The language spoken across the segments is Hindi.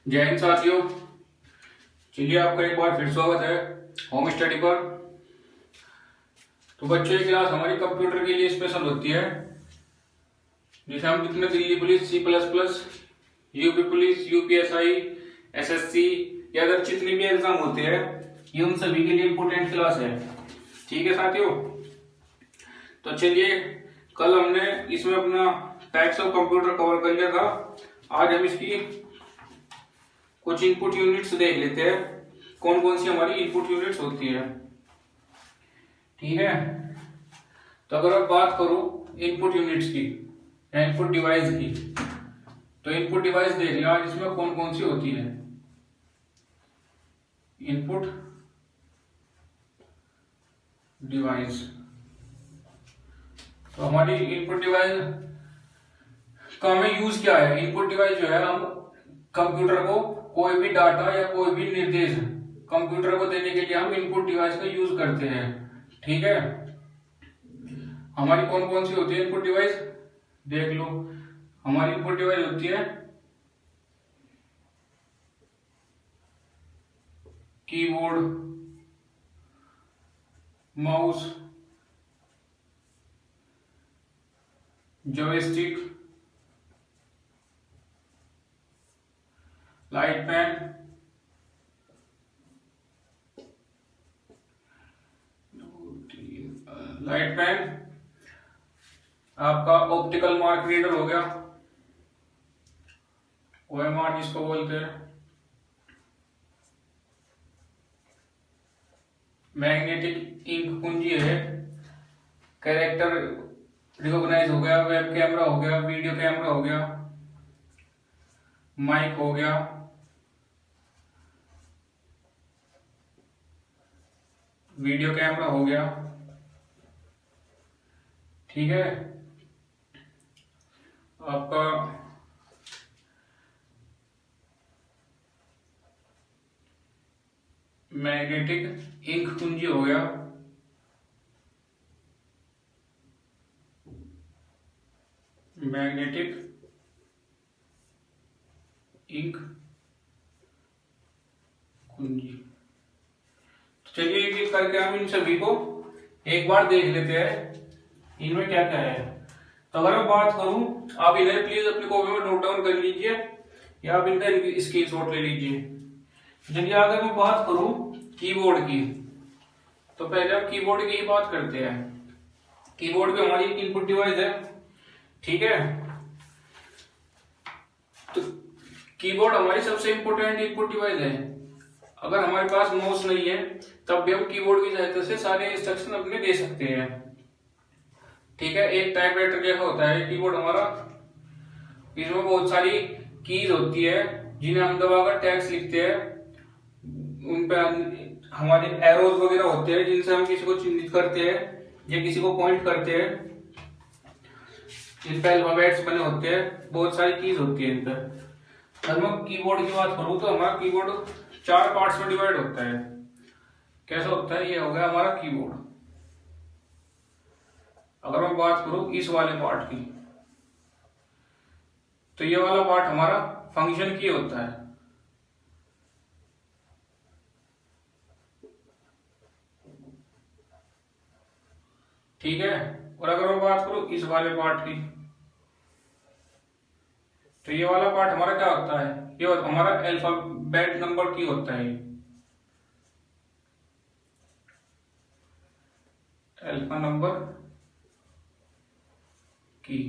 जय हिंद साथियों। चलिए आपका एक बार फिर स्वागत है होम स्टडी पर। तो बच्चों, ये क्लास हमारी कंप्यूटर के लिए स्पेशल होती है, जिसे हम जितने Delhi police, C++, UP police, UPSI, SSC या अदर जितने भी एग्जाम होते हैं, ये उन सभी के लिए इम्पोर्टेंट क्लास है। ठीक है साथियों। तो चलिए, कल हमने इसमें अपना टाइप्स ऑफ कंप्यूटर कवर कर लिया था। आज हम इसकी कुछ इनपुट यूनिट्स देख लेते हैं, कौन कौन सी हमारी इनपुट यूनिट्स होती है। ठीक है। तो अगर आप बात करूं इनपुट यूनिट्स की या इनपुट डिवाइस की, तो इनपुट डिवाइस देख लिया आज इसमें कौन कौन सी होती है। इनपुट डिवाइस, तो हमारी इनपुट डिवाइस का हमें यूज क्या है। इनपुट डिवाइस जो है, हम कंप्यूटर को कोई भी डाटा या कोई भी निर्देश कंप्यूटर को देने के लिए हम इनपुट डिवाइस का यूज करते हैं। ठीक है। हमारी कौन कौन सी होती है इनपुट डिवाइस, देख लो। हमारी इनपुट डिवाइस होती है keyboard, mouse, joystick, light pen, आपका ऑप्टिकल मार्क रीडर हो गया, OMR जिसको बोलते हैं, मैग्नेटिक इंक कुंजी है, कैरेक्टर रिकॉग्नाइज हो गया, वेब कैमरा हो गया, वीडियो कैमरा हो गया, माइक हो गया, वीडियो कैमरा हो गया। ठीक है। आपका मैग्नेटिक इंक कुंजी हो गया, मैग्नेटिक इंक कुंजी। चलिए एक एक करके हम इन सभी को एक बार देख लेते हैं, इनमें क्या क्या है। तो अगर मैं बात करूं, आप इन्हें प्लीज अपनी कॉपी में नोट डाउन कर लीजिए या आप इनका स्क्रीनशॉट ले लीजिए। चलिए अगर मैं बात करूं कीबोर्ड की, तो पहले हम कीबोर्ड की ही बात करते हैं। कीबोर्ड भी हमारी इनपुट डिवाइस है। ठीक है। तो कीबोर्ड हमारी सबसे इंपोर्टेंट इनपुट डिवाइस है। अगर हमारे पास माउस नहीं है, तब भी हम कीबोर्ड की सहायता से सारे इंस्ट्रक्शन अपने दे सकते हैं। ठीक है। एक टाइपराइटर जैसा होता है कीबोर्ड हमारा, इसमें बहुत सारी कीज होती है जिन्हें हम दबाकर टेक्स्ट लिखते हैं। उन पे हमारे एरोज वगैरह होते हैं जिनसे हम किसी को चिन्हित करते हैं या किसी को पॉइंट करते हैं। इन पे अल्फाबेट्स बने होते हैं, बहुत सारी कीज होती है इन पे। अगर मैं कीबोर्ड की बात करूं, तो हमारा कीबोर्ड 4 पार्ट्स में डिवाइड होता है। कैसा होता है, ये हो गया हमारा कीबोर्ड। अगर मैं बात करूं इस वाले पार्ट की, तो ये वाला पार्ट हमारा फंक्शन की होता है। ठीक है। और अगर मैं बात करूं इस वाले पार्ट की, तो ये वाला पार्ट हमारा क्या होता है, ये हमारा अल्फाबेट नंबर की होता है। अल्फा नंबर की।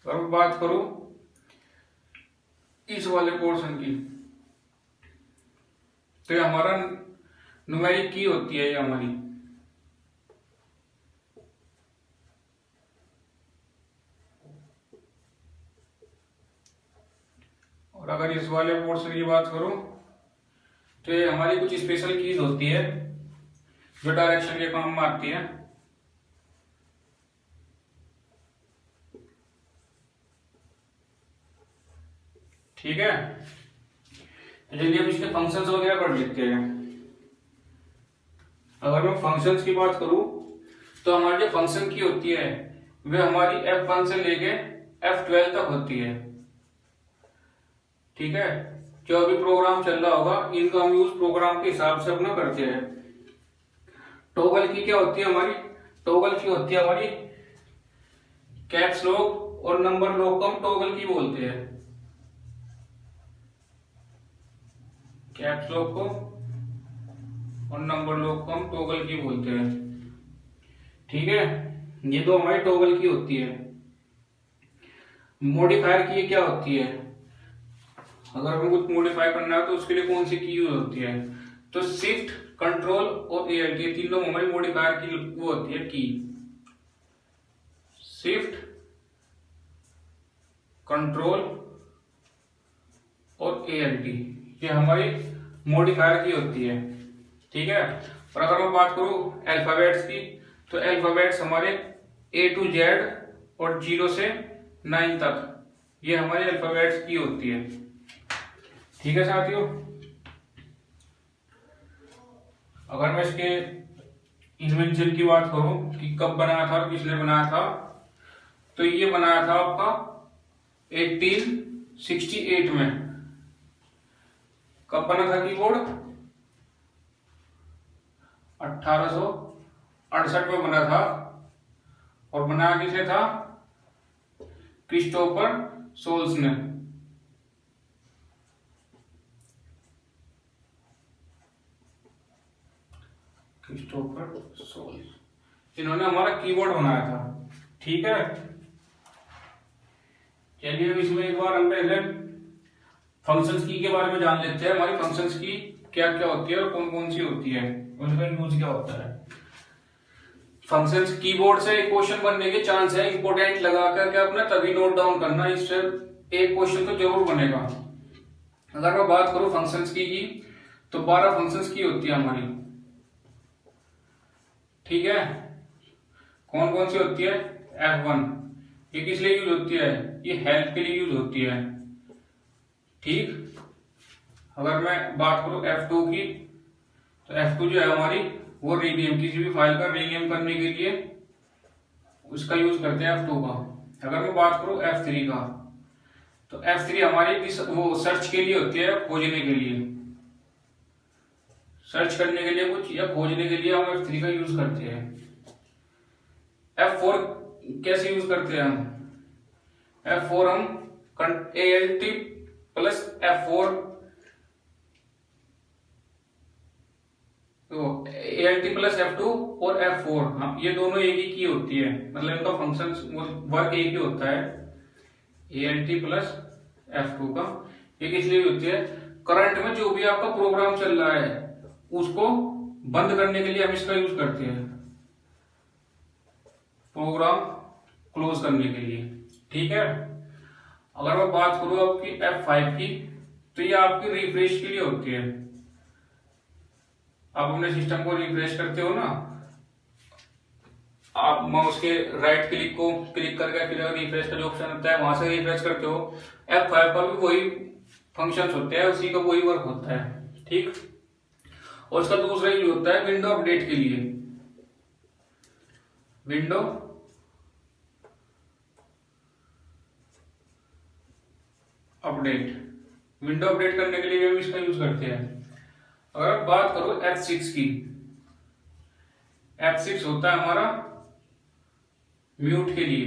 अगर मैं बात करूं इस वाले पोर्शन की, तो ये हमारा न्यूमेरिक की होती है, ये हमारी। और अगर इस वाले पोर्शन की बात करूं, तो ये हमारी कुछ स्पेशल कीज होती है जो डायरेक्शन के काम में आती है। ठीक है। तो चलिए अब इसके फंक्शंस वगैरह पढ़ लेते हैं। अगर मैं फंक्शंस की बात करूं, तो हमारी जो फंक्शन की होती है वे हमारी F1 से लेके F12 तक होती है। ठीक है। जो भी प्रोग्राम चल रहा होगा इनका हम यूज प्रोग्राम के हिसाब से अपना करते हैं। टॉगल की क्या होती है हमारी, टॉगल की होती है हमारी कैप्स लॉक और नंबर लॉक को हम टॉगल की बोलते हैं। कैप्स लॉक को और नंबर लॉक को हम टॉगल की बोलते हैं। ठीक है, ये दो हमारी टॉगल की होती है। मॉडिफायर की क्या होती है, अगर हमें कुछ मॉडिफाई करना है तो उसके लिए कौन सी की यूज होती है, तो शिफ्ट, कंट्रोल और ALT, ये तीनों हमारी मॉडिफायर की वो होती है की। शिफ्ट, कंट्रोल और ALT ये हमारी मॉडिफायर की होती है। ठीक है, और अगर मैं बात करूं अल्फाबेट्स की, तो अल्फाबेट्स हमारे A to Z और 0 से 9 तक ये हमारे अल्फाबेट्स की होती है। ठीक है साथियों, अगर मैं इसके इन्वेंशन की बात करूं कि कब बनाया था और किसने बनाया था, तो ये बनाया था आपका 1868 में। कब बना था कीबोर्ड, 1868 में बना था, और बनाया किसे था, क्रिस्टोफर सोल्स ने। क्रिस्टोफर सोल्स, इन्होंने हमारा कीबोर्ड बनाया था। ठीक है, चलिए अब इसमें एक बार हम पहले फंक्शंस की के बारे में जान लेते हैं। हमारी फंक्शंस की क्या क्या होती है और कौन कौन सी होती है, उनका यूज क्या होता है। फंक्शंस कीबोर्ड से एक क्वेश्चन बनने के चांस है, इंपोर्टेंट लगा करके अपना तभी नोट डाउन करना, इससे एक क्वेश्चन तो जरूर बनेगा। अगर मैं बात करूं फंक्शंस की तो 12 फंक्शंस की होती है हमारी। ठीक है, कौन कौन सी होती है, F1 ये किस लिए यूज होती है, ये हेल्प के लिए यूज होती है। ठीक, अगर मैं बात करूं F2 की, तो F2 जो है हमारी वो रीनेम, किसी भी फाइल का रीनेम करने के लिए उसका यूज करते हैं F2 का। अगर मैं बात करूं F3 का, तो F3 हमारी वो सर्च के लिए होती है, खोजने के लिए, सर्च करने के लिए कुछ या खोजने के लिए हम F3 का यूज करते हैं। F4 कैसे यूज करते हैं हम, F4 हम ALT प्लस F4, तो ALT प्लस F2 और F4 हम ये दोनों एक ही की होती है, मतलब इनका फंक्शन वर्क एक ही होता है। ALT प्लस F2 का ये किस लिए होती है, करंट में जो भी आपका प्रोग्राम चल रहा है उसको बंद करने के लिए हम इसका यूज करते हैं, प्रोग्राम क्लोज करने के लिए। ठीक है, अगर मैं बात करूं आपकी F5 की, तो ये आपकी रिफ्रेश के लिए होती है। आप अपने सिस्टम को रिफ्रेश करते हो ना, आप माउस के राइट क्लिक को क्लिक करके फिर रिफ्रेश का जो ऑप्शन होता है वहां से रिफ्रेश करते हो। F5 का भी वही फंक्शंस होते हैं, उसी का वही वर्क होता है। ठीक, और उसका दूसरा यूज होता है विंडो अपडेट के लिए। विंडो अपडेट, विंडो अपडेट करने के लिए भी इसका यूज करते हैं। अगर बात करो F6 की, F6 होता है हमारा म्यूट के लिए।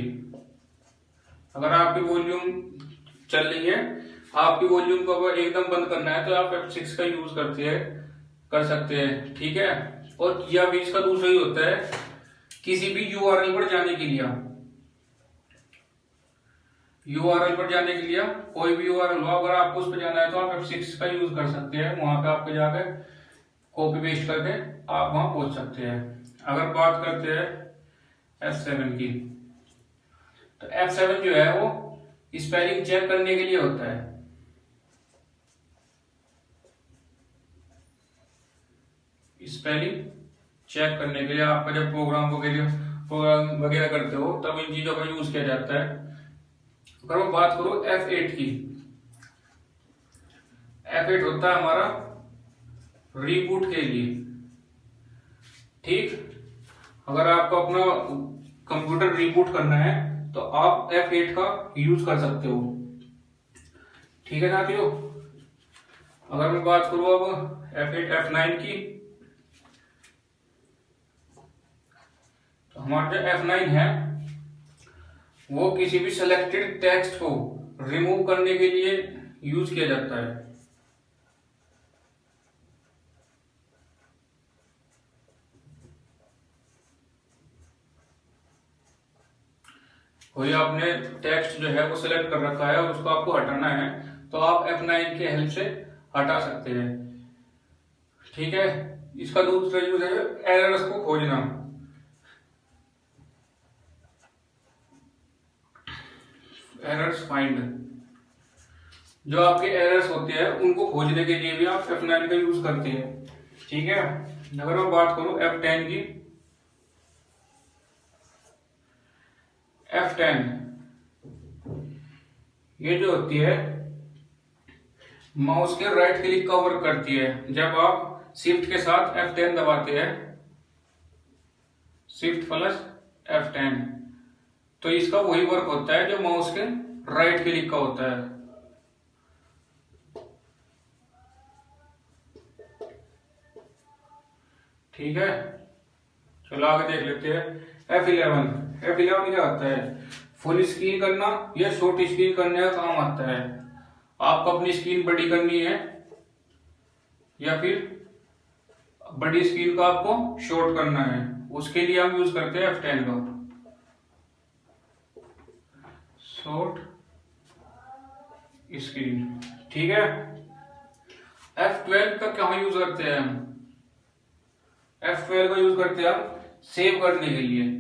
अगर आपकी वॉल्यूम चल रही है, आपकी वॉल्यूम को अगर एकदम बंद करना है तो आप F6 का यूज कर सकते हैं। ठीक है, और या भी इसका दूसरा ही होता है किसी भी URL पर जाने के लिए, URL पर जाने के लिए कोई भी URL हो, अगर आपको उस पर जाना है तो आप F6 का यूज कर सकते हैं। वहां पे आपके जाकर कॉपी पेस्ट करके आप वहां पहुंच सकते हैं। अगर बात करते हैं F7 की, तो F7 जो है वो स्पेलिंग चेक करने के लिए होता है। स्पेलिंग चेक करने के लिए आपका जब प्रोग्राम वगैरह करते हो तब इन चीजों का यूज किया जाता है। अगर मैं बात करूं F8 की, F8 होता है हमारा रीबूट के लिए। ठीक, अगर आपको अपना कंप्यूटर रीबूट करना है तो आप F8 का यूज कर सकते हो। ठीक है साथियों, अगर मैं बात करूं अब F8 F9 की, तो हमारा जो F9 है वो किसी भी सिलेक्टेड टेक्स्ट को रिमूव करने के लिए यूज किया जाता है। कोई आपने टेक्स्ट जो है वो सिलेक्ट कर रखा है और उसको आपको हटाना है, तो आप F9 के हेल्प से हटा सकते हैं। ठीक है। इसका दूसरा यूज है एरर्स को खोजना। एरर्स फाइंड, जो आपके एरर्स होते हैं उनको खोजने के लिए भी आप F9 का यूज करते हैं। ठीक है। अगर मैं बात करूं F10 की, F10 ये जो होती है माउस के राइट क्लिक का वर्क करती है। जब आप शिफ्ट के साथ F10 दबाते हैं, शिफ्ट प्लस F10, तो इसका वही वर्क होता है जो माउस के राइट क्लिक का होता है। ठीक है। चलो आगे देख लेते हैं F11 क्या होता है? फुल स्क्रीन करना या शॉर्ट स्क्रीन करने का काम आता है। आपको अपनी स्क्रीन बड़ी करनी है या फिर बड़ी स्क्रीन को आपको शॉर्ट करना है, उसके लिए हम यूज करते हैं F10 का। Short screen. ठीक है। F12 का क्या यूज करते हैं हम? F12 का यूज करते हैं हम सेव करने के लिए।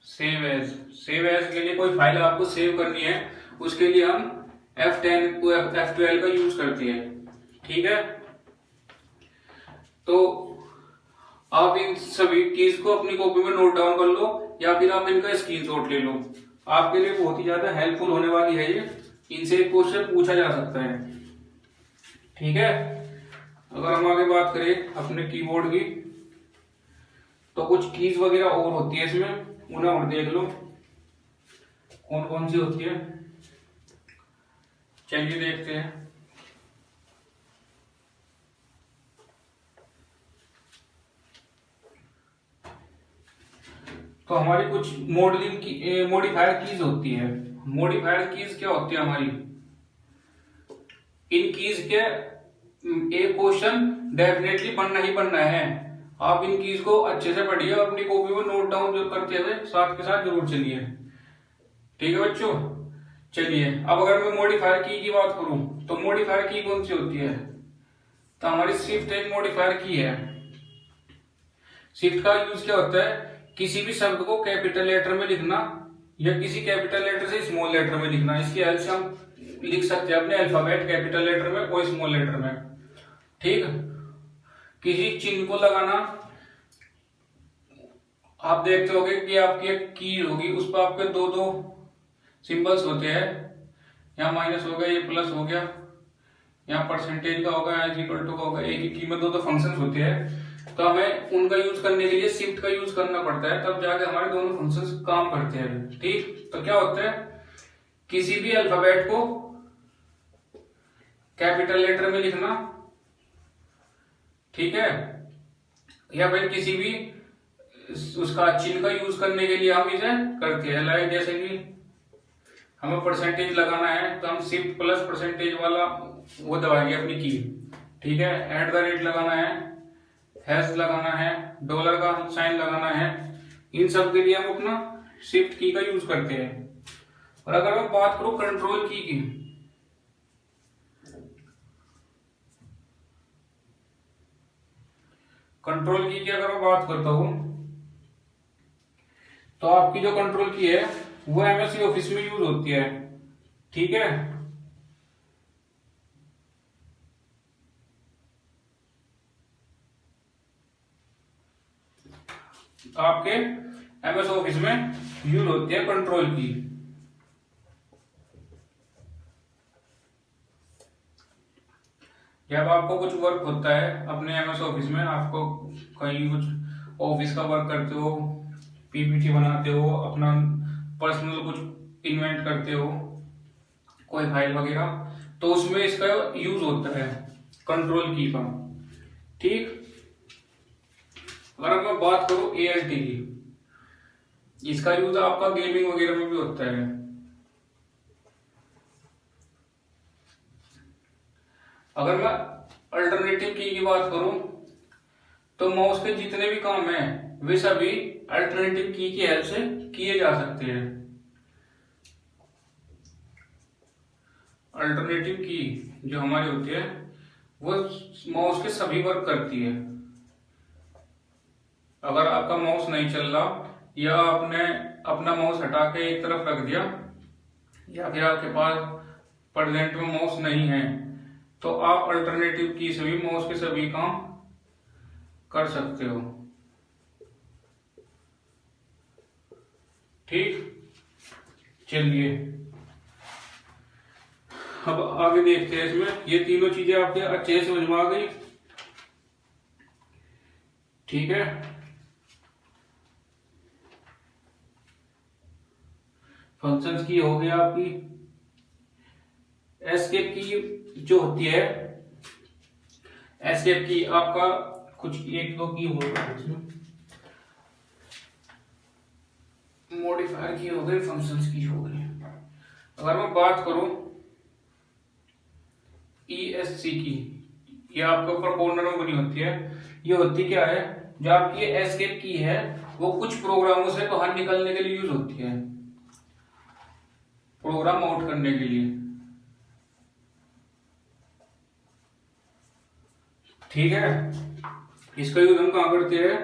सेव एज के लिए कोई फाइल आपको सेव करनी है, उसके लिए हम F10 को F12 का यूज करते हैं। ठीक है। तो आप इन सभी कीज को अपनी कॉपी में नोट डाउन कर लो या फिर आप इनका स्क्रीनशॉट ले लो। आपके लिए बहुत ही ज्यादा हेल्पफुल होने वाली है ये। इनसे एक क्वेश्चन पूछा जा सकता है। ठीक है। अगर हम आगे बात करें अपने कीबोर्ड की, तो कुछ कीज वगैरह और होती है इसमें, उन्हें और देख लो कौन कौन सी होती है। चलिए देखते हैं। तो हमारी कुछ मॉडलिंग की मॉडिफायर कीज होती है। मॉडिफायर कीज क्या होती है हमारी? इन कीज के एक क्वेश्चन डेफिनेटली बनना ही बनना है। आप इन कीज को अच्छे से पढ़िए और अपनी कॉपी में नोट डाउन जो करते हुए साथ के साथ जरूर चलिए। ठीक है बच्चों। चलिए अब अगर मैं मॉडिफायर की बात करूं, तो मॉडिफायर की कौन सी होती है? तो हमारी शिफ्ट एक मॉडिफायर की है। शिफ्ट का यूज क्या होता है? किसी भी शब्द को कैपिटल लेटर में लिखना या किसी कैपिटल लेटर से स्मॉल लेटर में लिखना। इसकी हेल्प से हम लिख सकते हैं अपने अल्फाबेट कैपिटल लेटर में और स्मॉल लेटर में। ठीक। किसी चिन्ह को लगाना, आप देखते होंगे कि आपकी एक की होगी, उस पर आपके दो दो सिंबल्स होते हैं। यहाँ माइनस हो गया, ये प्लस हो गया, यहाँ परसेंटेज का होगा, इक्वल टू का होगा। एक ही की में दो दो फंक्शंस होते हैं, तो हमें उनका यूज करने के लिए शिफ्ट का यूज करना पड़ता है, तब जाके हमारे दोनों फंक्शंस काम करते हैं। ठीक। तो क्या होता है? किसी भी अल्फाबेट को कैपिटल लेटर में लिखना, ठीक है, या फिर किसी भी उसका चिन्ह का यूज करने के लिए हम इसे करते हैं। लाइक जैसे कि हमें परसेंटेज लगाना है, तो हम शिफ्ट प्लस परसेंटेज वाला वो दबाएंगे अपनी की। ठीक है। @ लगाना है, हैश लगाना है, डॉलर का साइन लगाना है, इन सब के लिए हम अपना शिफ्ट की का यूज करते हैं। और अगर मैं बात करूं कंट्रोल की, कंट्रोल की अगर मैं बात करता हूं, तो आपकी जो कंट्रोल की है वो एमएस ऑफिस में यूज होती है। ठीक है। आपके एमएस ऑफिस में यूज होती है कंट्रोल की। जब आपको कुछ वर्क होता है अपने एमएस ऑफिस में, आपको कहीं कुछ ऑफिस का वर्क करते हो, पीपीटी बनाते हो, अपना पर्सनल कुछ इन्वेंट करते हो, कोई फाइल वगैरह, तो उसमें इसका यूज होता है कंट्रोल की का। ठीक, अगर मैं बात करूं ALT की, इसका यूज आपका गेमिंग वगैरह में भी होता है। अगर मैं अल्टरनेटिव की बात करूं तो माउस के जितने भी काम हैं वे सभी अल्टरनेटिव की हेल्प से किए जा सकते हैं। अल्टरनेटिव की जो हमारी होती है वो माउस के सभी वर्क करती है। अगर आपका माउस नहीं चल रहा या आपने अपना माउस हटा के एक तरफ रख दिया या फिर आपके पास प्रेजेंट में माउस नहीं है तो आप अल्टरनेटिव की से भी माउस के सभी काम कर सकते हो। ठीक, चलिए अब आगे देखते हैं। इसमें ये तीनों चीजें आपके अच्छे से समझ में आ गई। ठीक है, फंक्शंस की हो गया आपकी। एस्केप की जो होती है, एस्केप की आपका कुछ एक दो की होगा इसमें, मॉडिफायर की हो गई, फंक्शंस की हो गई। अगर मैं बात करूं ESC की, ये आपके ऊपर कॉर्नर में बनी होती है। ये होती क्या है, जो आपकी एस्केप की है वो कुछ प्रोग्रामों से बाहर निकलने के लिए यूज होती है, प्रोग्राम आउट करने के लिए। ठीक है, इसका यूज हम कहां करते हैं,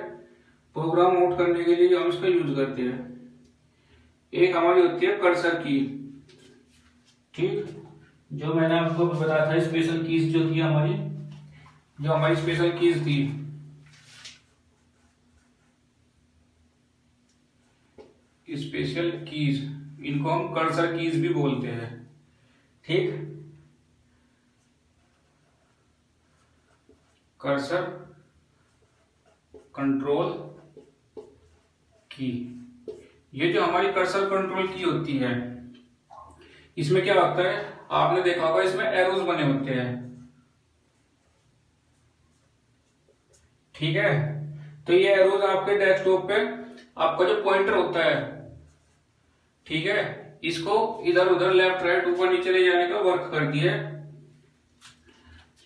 प्रोग्राम आउट करने के लिए हम इसका यूज करते हैं। एक हमारी होती है कर्सर की। ठीक, जो मैंने आपको बताया था स्पेशल कीज जो थी हमारी, जो हमारी स्पेशल कीज थी, स्पेशल कीज, इनको हम कर्सर कीज भी बोलते हैं। ठीक, कर्सर कंट्रोल की, ये जो हमारी कर्सर कंट्रोल की होती है इसमें क्या होता है, आपने देखा होगा इसमें एरोज बने होते हैं। ठीक है, तो ये एरोज आपके डेस्कटॉप पे आपका जो पॉइंटर होता है, ठीक है, इसको इधर उधर लेफ्ट राइट ऊपर नीचे ले जाने का वर्क करती है।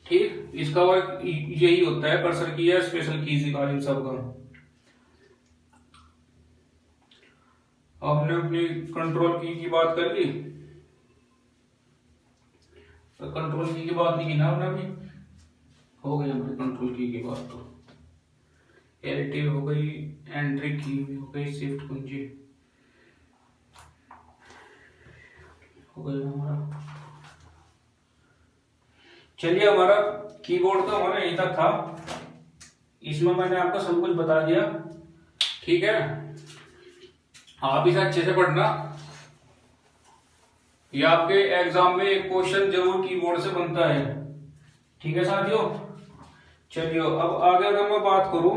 ठीक, इसका वर्क यही होता है कर्सर की या स्पेशल कीज इन सब का। आपने अपनी कंट्रोल की बात कर ली, तो कंट्रोल की बात नहीं की ना आपने, अभी हो गई हमारी कंट्रोल की बात। तो एलटी हो गई, एंट्री की हो गई, शिफ्ट कुंजी हो गई हमारा। चलिए, हमारा कीबोर्ड तो हमारा यहीं तक था, इसमें मैंने आपको सब कुछ बता दिया। ठीक है, आप इसे अच्छे से पढ़ना, ये आपके एग्जाम में एक क्वेश्चन जरूर कीबोर्ड से बनता है। ठीक है साथियों, चलिए अब आगे अगर मैं बात करूं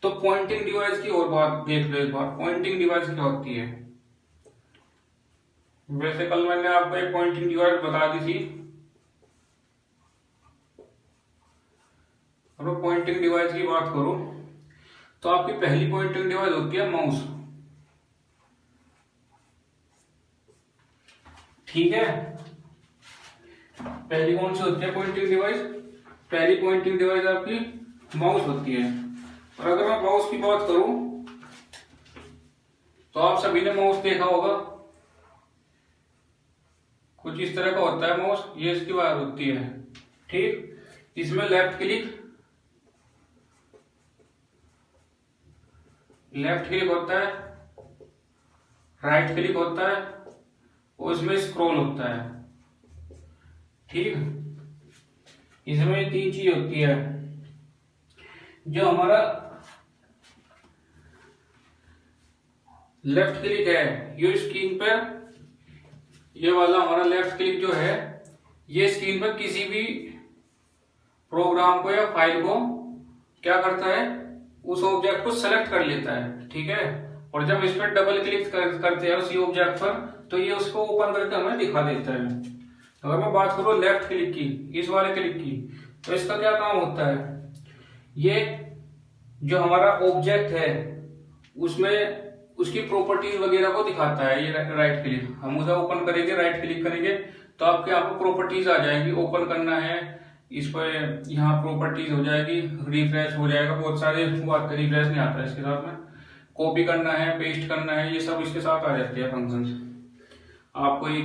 तो पॉइंटिंग डिवाइस की और बात देख लो एक बार। पॉइंटिंग डिवाइस क्या होती है, वैसे कल मैंने आपको एक पॉइंटिंग डिवाइस बता दी थी। अब पॉइंटिंग डिवाइस की बात करूं तो आपकी पहली पॉइंटिंग डिवाइस होती है माउस। ठीक है, पहली कौन सी होती है पॉइंटिंग डिवाइस, पहली पॉइंटिंग डिवाइस आपकी माउस होती है। और अगर मैं माउस की बात करूं तो आप सभी ने माउस देखा होगा, कुछ इस तरह का होता है माउस, ये इसकी वायर होती है। ठीक, इसमें लेफ्ट क्लिक होता है, राइट क्लिक होता है और इसमें स्क्रॉल होता है। ठीक, इसमें तीन चीज होती है। जो हमारा लेफ्ट क्लिक है, ये स्क्रीन पर, ये वाला हमारा लेफ्ट क्लिक जो है ये स्क्रीन पर किसी भी प्रोग्राम को या फाइल को क्या करता है, उस ऑब्जेक्ट को सेलेक्ट कर लेता है। ठीक है, और जब इस पर डबल क्लिक करते हैं उसी ऑब्जेक्ट पर तो ये उसको ओपन करके हमें दिखा देता है। अगर मैं बात करूँ लेफ्ट क्लिक की, इस वाले क्लिक की, तो इसका क्या काम होता है, ये जो हमारा ऑब्जेक्ट है उसमें उसकी प्रॉपर्टीज वगैरह को दिखाता है। ये राइट क्लिक, हम उसे ओपन करेंगे, राइट क्लिक करेंगे तो आपके यहाँ पर प्रॉपर्टीज आ जाएगी। ओपन करना है इस पर, यहाँ प्रॉपर्टीज हो जाएगी, रिफ्रेश हो जाएगा, बहुत सारे वो आते हैं, रिफ्रेश नहीं आता है इसके साथ में। कॉपी करना है, पेस्ट करना है, ये सब इसके साथ आ जाते हैं फंक्शंस। आपको ये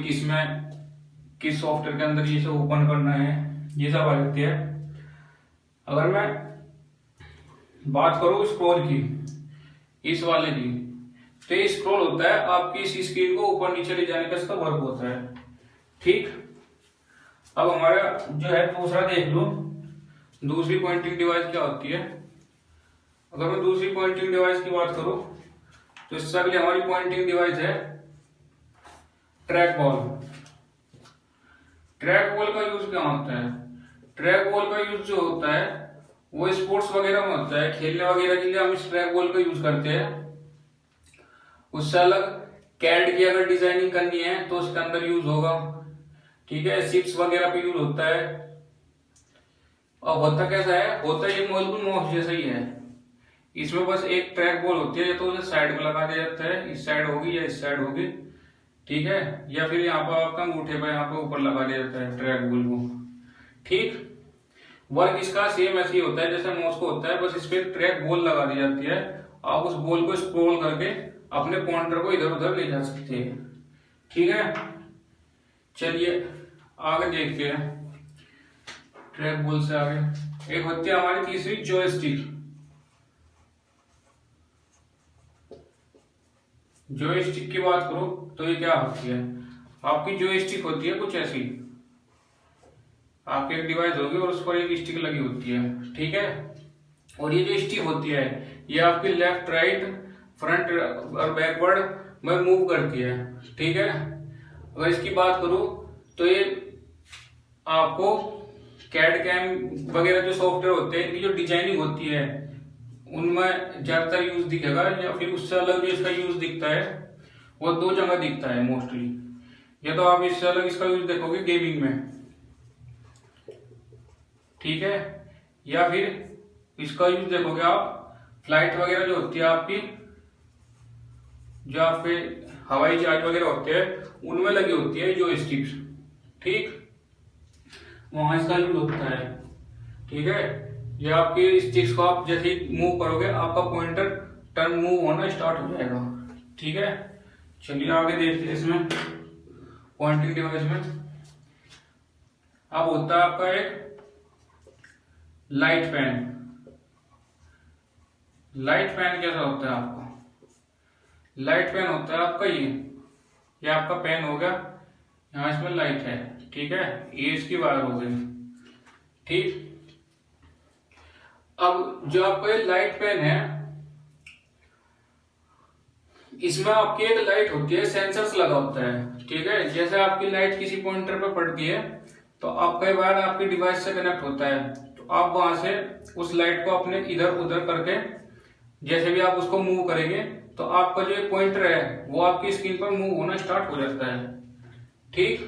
किस सॉफ्टवेयर के अंदर ये सब ओपन करना है, ये सब आ जाती है। अगर मैं बात करूं स्क्रॉल की, इस वाले की, तो ये स्क्रॉल होता है आपकी इस स्क्रीन को ऊपर नीचे ले जाने का इसका वर्क होता है। ठीक, अब हमारा जो है दूसरा देख लो, दूसरी पॉइंटिंग डिवाइस क्या होती है। अगर मैं दूसरी पॉइंटिंग डिवाइस की बात करूं तो इससे अगली हमारी पॉइंटिंग डिवाइस है ट्रैक बॉल। ट्रैक बॉल का यूज क्या होता है, ट्रैक बॉल का यूज जो होता है वो स्पोर्ट्स वगैरह में होता है, खेलने वगैरह के लिए हम इस ट्रैक बॉल का यूज करते हैं। उससे अलग कैड की अगर डिजाइनिंग करनी है तो उसके अंदर यूज होगा। ठीक है, शिप्स वगैरह पे यूज होता है। और होता कैसा है, होता ये बिल्कुल माउस जैसा ही है। इसमें बस एक ट्रैक बॉल होती है, तो उसे साइड में लगा दिया जाता है, इस साइड होगी या इस साइड होगी। ठीक है, या फिर यहाँ पर आपका अंगूठे पर यहाँ पर ऊपर लगा दिया जाता है ट्रैक बॉल को। ठीक, वर्क इसका सेम ऐसे ही होता है जैसे माउस को होता है, बस इस पे ट्रैक बॉल लगा दी जाती है। आप उस बॉल को स्क्रॉल करके अपने पॉइंटर को इधर उधर ले जा सकते हैं। ठीक है, चलिए आगे देखते हैं। ट्रैक बॉल से आगे एक होती है हमारी तीसरी जॉयस्टिक। जॉयस्टिक की बात करो तो ये क्या होती है, आपकी जॉयस्टिक होती है कुछ ऐसी, आपकी एक डिवाइस होगी और उस पर एक स्टिक लगी होती है। ठीक है, और ये जो स्टिक होती है ये आपकी लेफ्ट राइट फ्रंट और बैकवर्ड में मूव करती है। ठीक है, अगर इसकी बात करूं तो ये आपको कैड कैम वगैरह जो सॉफ्टवेयर होते हैं इनकी जो डिजाइनिंग होती है उनमें ज्यादातर यूज दिखेगा, या फिर उससे अलग जो इसका यूज दिखता है वो दो जगह दिखता है मोस्टली। या तो आप इससे अलग इसका यूज देखोगे गेमिंग में, ठीक है, या फिर इसका यूज देखोगे आप फ्लाइट वगैरह जो होती है आपकी, जो आपके हवाई जहाज वगैरह होते हैं उनमें लगी होती है जो स्टिक्स। ठीक, वहां इसका यूज होता है। ठीक है, ये आपकी स्टिक्स को आप जैसे ही मूव करोगे आपका पॉइंटर टर्न मूव होना स्टार्ट हो जाएगा। ठीक है, चलिए आगे देखते हैं। इसमें पॉइंटिंग डिवाइस में अब होता है आपका एक लाइट पेन। लाइट पेन कैसा होता है आपका, लाइट पेन होता है आपका ये आपका पेन हो गया, यहां इसमें लाइट है। ठीक है, ये इसकी वायर हो गई। ठीक, अब जो आपका ये लाइट पेन है इसमें आपकी एक लाइट होती है, सेंसर्स लगा होता है। ठीक है, जैसे आपकी लाइट किसी पॉइंटर पे पड़ती है तो आपका वायर आपकी डिवाइस से कनेक्ट होता है, तो आप वहां से उस लाइट को अपने इधर उधर करके जैसे भी आप उसको मूव करेंगे तो आपका जो पॉइंटर है वो आपकी स्क्रीन पर मूव होना स्टार्ट हो जाता है। ठीक,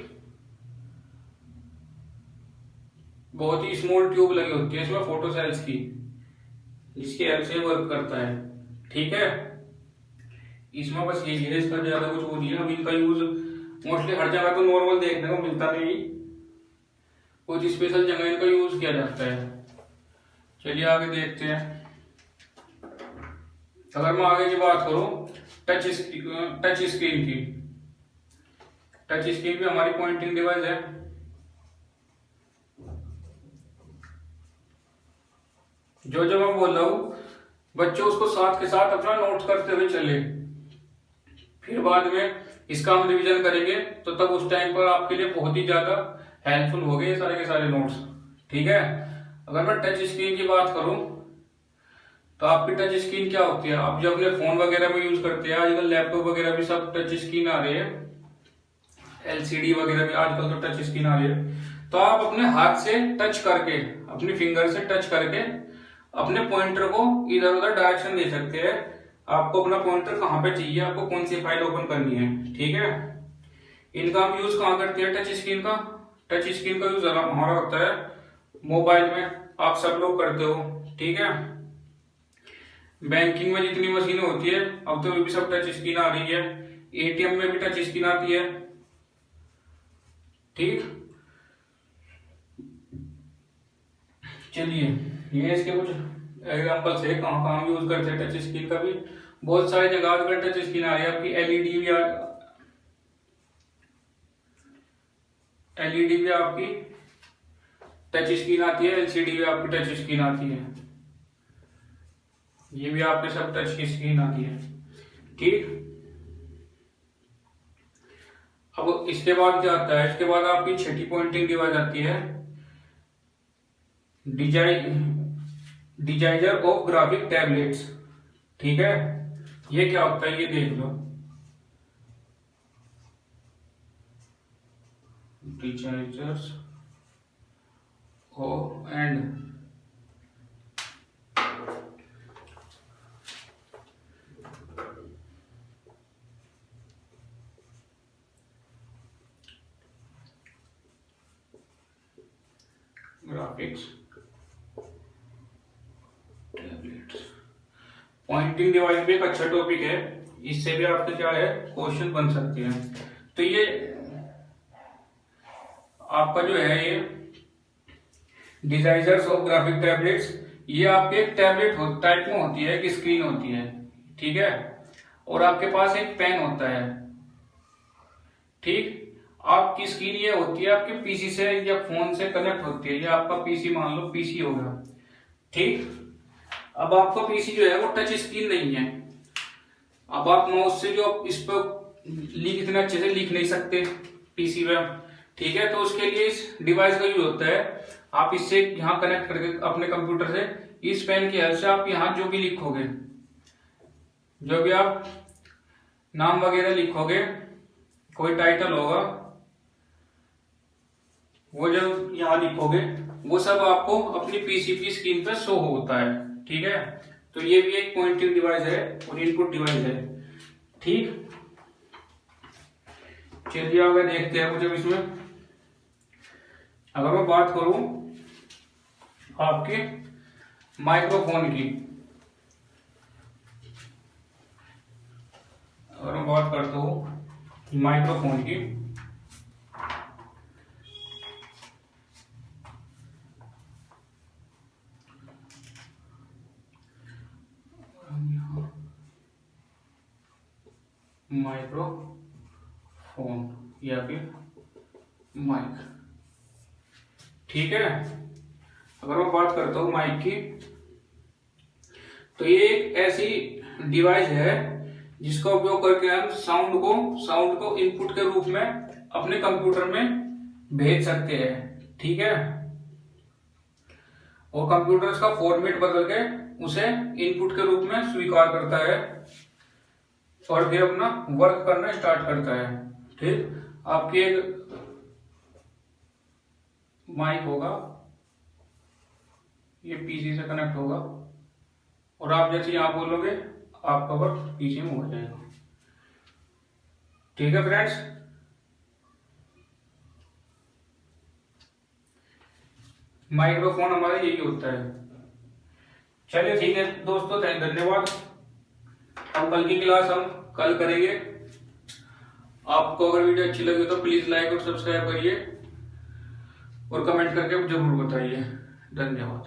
बहुत ही स्मॉल ट्यूब लगी होती है इसमें फोटो सेल्स की, जिसकी हेल्प से वर्क करता है। ठीक है, इसमें बस यही है, इसका ज्यादा कुछ वो नहीं है। अभी इनका यूज मोस्टली हर जगह तो नॉर्मल देखने को मिलता नहीं, कुछ स्पेशल जगह इनका यूज किया जाता है। चलिए आगे देखते हैं। अगर मैं आगे की बात करूं टच स्क्रीन की, टच स्क्रीन भी हमारी पॉइंटिंग डिवाइस है। जो जो मैं बोल रहा हूं बच्चों उसको साथ के साथ अपना नोट करते हुए चले, फिर बाद में इसका हम रिवीजन करेंगे तो तब उस टाइम पर आपके लिए बहुत ही ज्यादा हेल्पफुल हो गए सारे के सारे नोट्स। ठीक है, अगर मैं टच स्क्रीन की बात करूं तो आपकी टच स्क्रीन क्या होती है, आप जो अपने फोन वगैरह में यूज करते हैं, आजकल लैपटॉप वगैरह भी सब टच स्क्रीन आ रही है, एलसीडी वगैरह भी आजकल तो टच स्क्रीन आ रही है। तो आप अपने हाथ से टच करके, अपनी फिंगर से टच करके अपने पॉइंटर को इधर उधर डायरेक्शन दे सकते हैं। आपको अपना पॉइंटर कहाँ पे चाहिए, आपको कौन सी फाइल ओपन करनी है। ठीक है, इनका हम यूज कहाँ करते हैं टच स्क्रीन का, टच स्क्रीन का यूज हमारा होता है मोबाइल में, आप सब लोग करते हो, ठीक है। बैंकिंग में जितनी मशीनें होती है अब तो भी सब टच स्क्रीन आ रही है, एटीएम में भी टच स्क्रीन आती है, ठीक। चलिए ये इसके कुछ एग्जांपल्स है कहाँ कहाँ यूज करते हैं टच स्क्रीन का भी। बहुत सारी जगह आजकल टच स्क्रीन आ रही है आपकी, एलईडी भी आपकी टच स्क्रीन आती है, एलसीडी भी आपकी टच स्क्रीन आती है, ये भी आपके सब टच की स्क्रीन आती है, ठीक। अब इसके बाद क्या आता है, इसके बाद आपकी छठी पॉइंटिंग डिवाइस आती है, डिजाइनर ऑफ ग्राफिक टैबलेट्स, ठीक है। ये क्या होता है ये देख लो, designers and graphics tablets. Pointing device भी एक अच्छा टॉपिक है, इससे भी आपके क्या है क्वेश्चन बन सकते हैं। तो ये आपका जो है ये डिजाइनर्स ऑफ ग्राफिक टैबलेट्स, ये आपके एक टैबलेट टाइप में होती है, एक स्क्रीन होती है, ठीक है, और आपके पास एक पेन होता है, ठीक। आपकी स्क्रीन ये होती है आपके पीसी से या फोन से कनेक्ट होती है, ये आपका पीसी मान लो पीसी होगा, ठीक। अब आपका पीसी जो है वो टच स्क्रीन नहीं है, अब आप माउस से जो इस पर इतने अच्छे से लिख नहीं सकते पीसी में, ठीक है। तो उसके लिए इस डिवाइस का यूज होता है, आप इससे यहाँ कनेक्ट करके अपने कंप्यूटर से इस पेन की हेल्प से आप यहाँ जो भी लिखोगे, जो भी आप नाम वगैरह लिखोगे, कोई टाइटल होगा, वो जो यहाँ लिखोगे वो सब आपको अपनी पीसी की स्क्रीन पे शो होता है, ठीक है। तो ये भी एक पॉइंटिंग डिवाइस है और इनपुट डिवाइस है, ठीक। चलिए आगे देखते हैं मुझे इसमें। अगर मैं बात करूं आपके माइक्रोफोन की, अगर मैं बात करता हूं माइक्रोफोन की, माइक्रोफोन या फिर माइक, ठीक है। अगर मैं बात करता हूं माइक की, तो ये एक ऐसी डिवाइस है जिसका उपयोग करके हम साउंड को इनपुट के रूप में अपने कंप्यूटर में भेज सकते हैं, ठीक है। और कंप्यूटर का फॉर्मेट बदल के उसे इनपुट के रूप में स्वीकार करता है और फिर अपना वर्क करना स्टार्ट करता है, ठीक। आपकी एक माइक होगा, ये पीसी से कनेक्ट होगा और आप जैसे यहां बोलोगे आपका वर्क पीसी में हो जाएगा, ठीक है फ्रेंड्स। माइक्रोफोन हमारा यही होता है। चलिए ठीक है दोस्तों, धन्यवाद। हम कल की क्लास हम कल करेंगे। आपको अगर वीडियो अच्छी लगी तो प्लीज लाइक और सब्सक्राइब करिए और कमेंट करके जरूर बताइए। धन्यवाद।